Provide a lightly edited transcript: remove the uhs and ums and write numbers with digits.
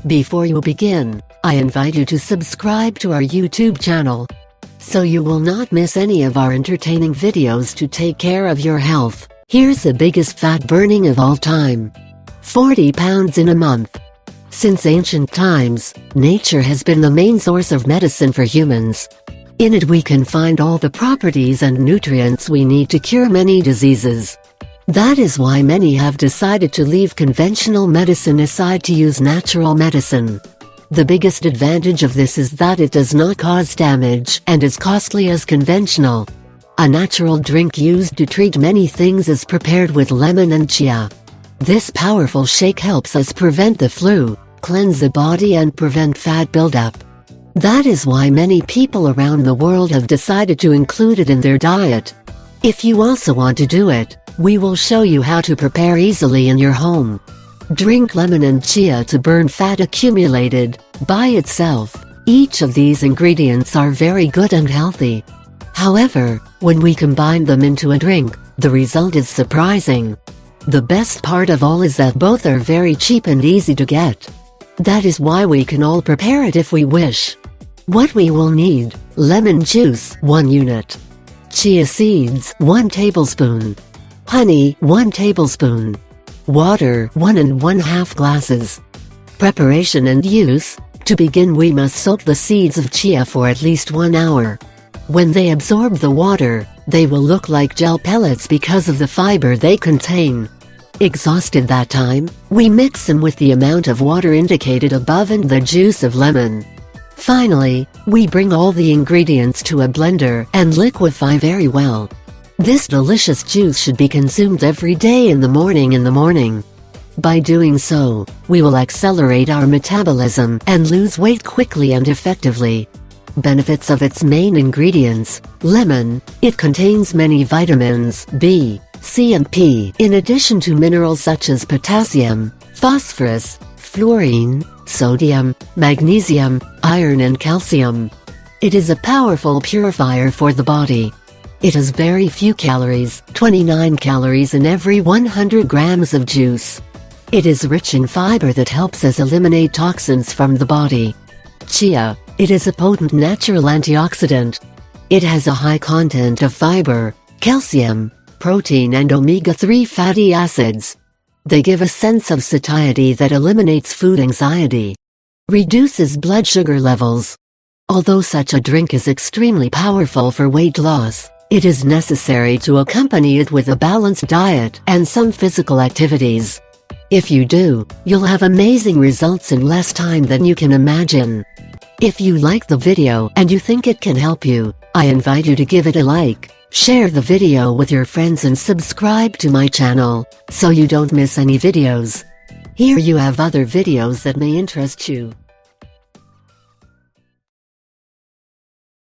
Before you begin, I invite you to subscribe to our YouTube channel, so you will not miss any of our entertaining videos to take care of your health. Here's the biggest fat burning of all time. 40 pounds in a month. Since ancient times, nature has been the main source of medicine for humans. In it we can find all the properties and nutrients we need to cure many diseases. That is why many have decided to leave conventional medicine aside to use natural medicine. The biggest advantage of this is that it does not cause damage and is costly as conventional. A natural drink used to treat many things is prepared with lemon and chia. This powerful shake helps us prevent the flu, cleanse the body and prevent fat buildup. That is why many people around the world have decided to include it in their diet. If you also want to do it, we will show you how to prepare easily in your home. Drink lemon and chia to burn fat accumulated. By itself, each of these ingredients are very good and healthy. However, when we combine them into a drink, the result is surprising. The best part of all is that both are very cheap and easy to get. That is why we can all prepare it if we wish. What we will need: lemon juice 1 unit, chia seeds 1 tablespoon, honey 1 tablespoon, water 1 1/2 glasses. Preparation and use. To begin, we must soak the seeds of chia for at least 1 hour. When they absorb the water, they will look like gel pellets because of the fiber they contain. Exhausted that time, we mix them with the amount of water indicated above and the juice of lemon. Finally, we bring all the ingredients to a blender and liquefy very well. This delicious juice should be consumed every day in the morning. By doing so, we will accelerate our metabolism and lose weight quickly and effectively. Benefits of its main ingredients: lemon. It contains many vitamins B, C and P, in addition to minerals such as potassium, phosphorus, fluorine, sodium, magnesium, iron and calcium. It is a powerful purifier for the body. It has very few calories, 29 calories in every 100 grams of juice. It is rich in fiber that helps us eliminate toxins from the body. Chia. It is a potent natural antioxidant. It has a high content of fiber, calcium, protein and omega-3 fatty acids. They give a sense of satiety that eliminates food anxiety. Reduces blood sugar levels. Although such a drink is extremely powerful for weight loss, it is necessary to accompany it with a balanced diet and some physical activities. If you do, you'll have amazing results in less time than you can imagine. If you like the video and you think it can help you, I invite you to give it a like, share the video with your friends and subscribe to my channel, so you don't miss any videos. Here you have other videos that may interest you.